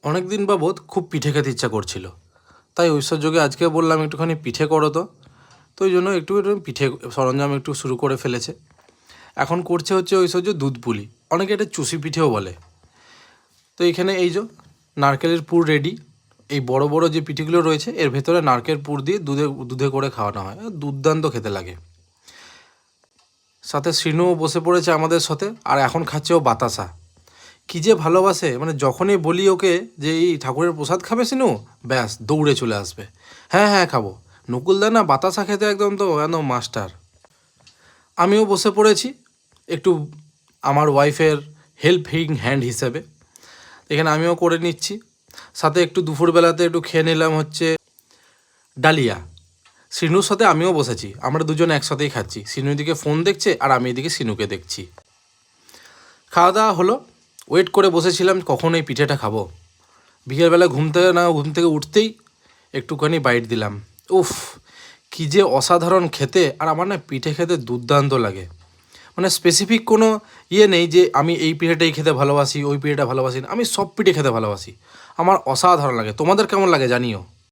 অনেক দিন বাবদ খুব পিঠে খেতে ইচ্ছা করছিল, তাই ঐশ্বর্যকে আজকে বললাম একটুখানি পিঠে করো তো। তো ওই জন্য একটু একটু পিঠে সরঞ্জাম একটু শুরু করে ফেলেছে। এখন করছে হচ্ছে ঐশ্বর্য দুধ পুলি, অনেকে এটা চুষি পিঠেও বলে। তো এখানে এই যে নারকেলের পুর রেডি। এই বড় বড় যে পিঠেগুলো রয়েছে এর ভেতরে নারকেল পুর দিয়ে দুধে দুধে করে খাওয়ানো হয়, দুর্দান্ত খেতে লাগে। সাথে শ্রীনুও বসে পড়েছে আমাদের সাথে, আর এখন খাচ্ছে ও বাতাসা। কী যে ভালোবাসে, মানে যখনই বলি ওকে যে এই ঠাকুরের প্রসাদ খাবে সিনু, ব্যাস দৌড়ে চলে আসবে, হ্যাঁ হ্যাঁ খাবো। নকুলদা না বাতাসা খেতে একদম তো একদম মাস্টার। আমিও বসে পড়েছি একটু আমার ওয়াইফের হেল্পিং হ্যান্ড হিসেবে। এখানে আমিও করে নিচ্ছি। সাথে একটু দুপুরবেলাতে একটু খেয়ে নিলাম হচ্ছে ডালিয়া। সিনুর সাথে আমিও বসেছি, আমরা দুজন একসাথেই খাচ্ছি। সিনু এদিকে ফোন দেখছে আর আমি এদিকে সিনুকে দেখছি। খাওয়া দাওয়া হলো, ওয়েট করে বসেছিলাম কখন এই পিঠেটা খাবো। বিকেলবেলা ঘুম থেকে উঠতেই একটুখানি বাইট দিলাম। উফ, কী যে অসাধারণ খেতে! আর আমার না পিঠে খেতে দুর্দান্ত লাগে। মানে স্পেসিফিক কোনো নেই যে আমি এই পিঠেটাই খেতে ভালোবাসি, ওই পিঠেটা ভালোবাসি না। আমি সব পিঠে খেতে ভালোবাসি, আমার অসাধারণ লাগে। তোমাদের কেমন লাগে জানিও।